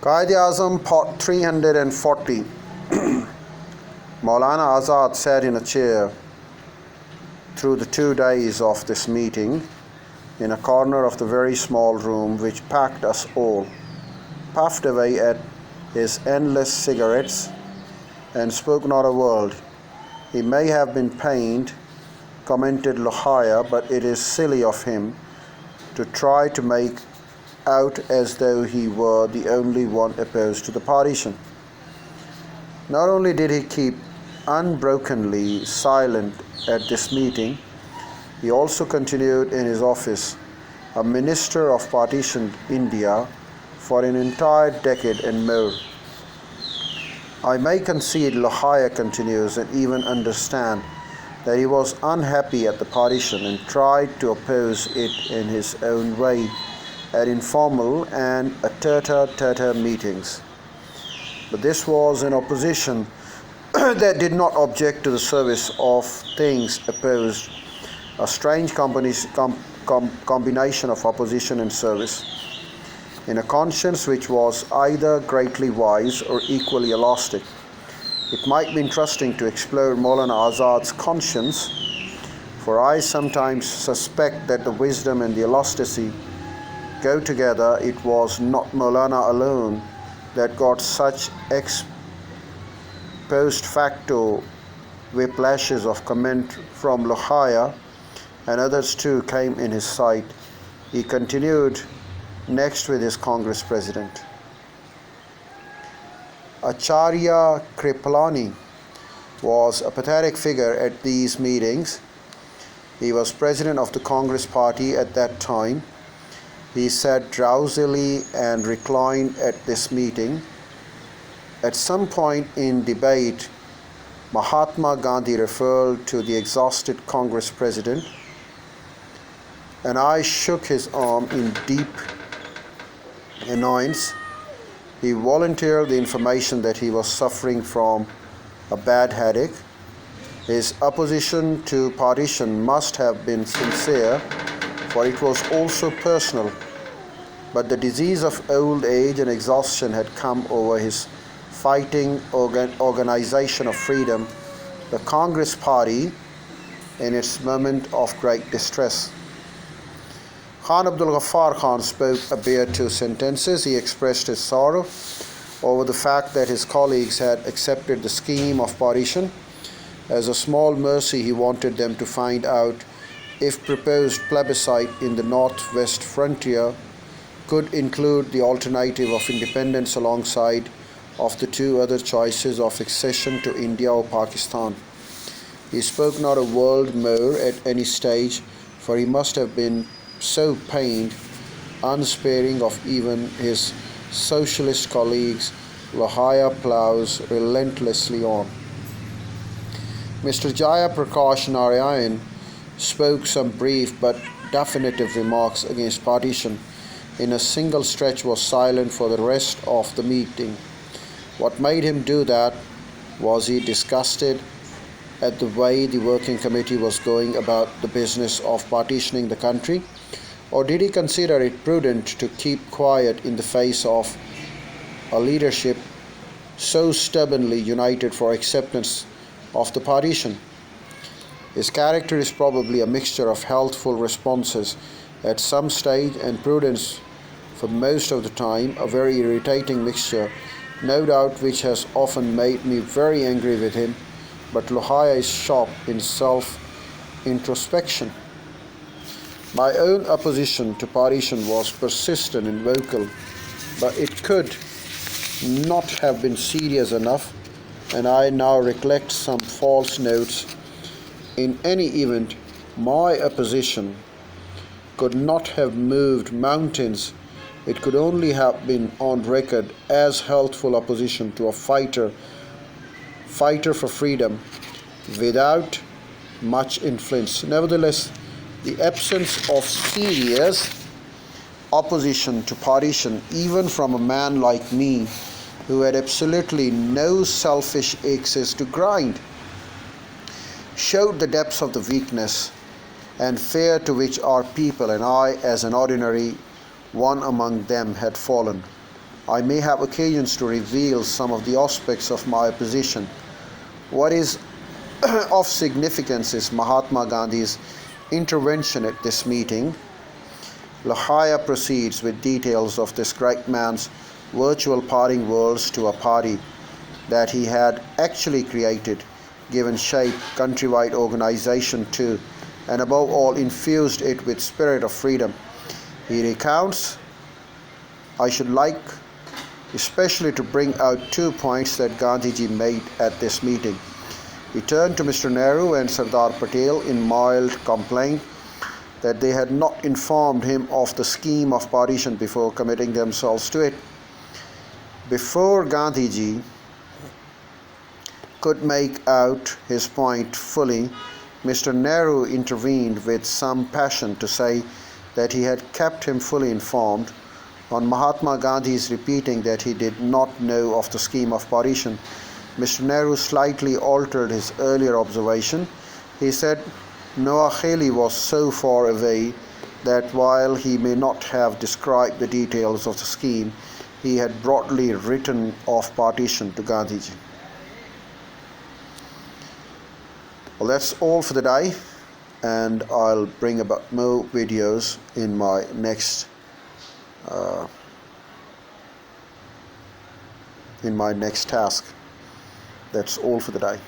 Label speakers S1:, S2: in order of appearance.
S1: Quaid Azam, Part 340. Maulana Azad sat in a chair through the 2 days of this meeting in a corner of the very small room which packed us all, puffed away at his endless cigarettes, and spoke not a word. He may have been pained, commented Lohaya, but it is silly of him to try to make out as though he were the only one opposed to the partition. Not only did he keep unbrokenly silent at this meeting, he also continued in his office, a minister of partitioned India, for an entire decade and more. I may concede, Lohaya continues, and even understand that he was unhappy at the partition and tried to oppose it in his own way at informal and tete-a-tete meetings. But this was an opposition that did not object to the service of things opposed, a strange combination of opposition and service, in a conscience which was either greatly wise or equally elastic. It might be interesting to explore Maulana Azad's conscience, for I sometimes suspect that the wisdom and the elasticity go together. It was not Maulana alone that got such ex post facto whiplashes of comment from Lohaya, and others too came in his sight. He continued next with his Congress president. Acharya Kripalani was a pathetic figure at these meetings. He was president of the Congress party at that time. He sat drowsily and reclined at this meeting. At some point in debate, Mahatma Gandhi referred to the exhausted Congress president, and I shook his arm in deep annoyance. He volunteered the information that he was suffering from a bad headache. His opposition to partition must have been sincere, for it was also personal, but the disease of old age and exhaustion had come over his fighting organization of freedom, the Congress party, in its moment of great distress. Khan Abdul Ghaffar Khan spoke a bare 2 sentences. He expressed his sorrow over the fact that his colleagues had accepted the scheme of partition. As a small mercy, he wanted them to find out if proposed plebiscite in the northwest frontier could include the alternative of independence alongside of the 2 other choices of accession to India or Pakistan. He spoke not a word more at any stage, for he must have been so pained, unsparing of even his socialist colleagues. Lohaya plows relentlessly on. Mr. Jaya Prakash Narayan spoke some brief but definitive remarks against partition. In a single stretch was silent for the rest of the meeting. What made him do that? Was he disgusted at the way the working committee was going about the business of partitioning the country? Or did he consider it prudent to keep quiet in the face of a leadership so stubbornly united for acceptance of the partition? His character is probably a mixture of healthful responses at some stage and prudence for most of the time, a very irritating mixture, no doubt, which has often made me very angry with him. But Lohaya is sharp in self-introspection. My own opposition to partition was persistent and vocal, but it could not have been serious enough, and I now recollect some false notes. In any event, my opposition could not have moved mountains. It could only have been on record as healthful opposition to a fighter for freedom, without much influence. Nevertheless, the absence of serious opposition to partition, even from a man like me, who had absolutely no selfish axes to grind, showed the depths of the weakness and fear to which our people and I, as an ordinary one among them, had fallen. I may have occasions to reveal some of the aspects of my position. What is of significance is Mahatma Gandhi's intervention at this meeting. Lohia proceeds with details of this great man's virtual parting words to a party that he had actually created, given shape, countrywide organization to, and above all infused it with spirit of freedom. He recounts, I should like especially to bring out 2 points that Gandhiji made at this meeting. He turned to Mr. Nehru and Sardar Patel in mild complaint that they had not informed him of the scheme of partition before committing themselves to it. Before Gandhiji could make out his point fully, Mr. Nehru intervened with some passion to say that he had kept him fully informed. On Mahatma Gandhi's repeating that he did not know of the scheme of partition, Mr. Nehru slightly altered his earlier observation. He said Noah Khaley was so far away that while he may not have described the details of the scheme, he had broadly written of partition to Gandhiji. Well, that's all for the day, and I'll bring about more videos in my next task. That's all for the day.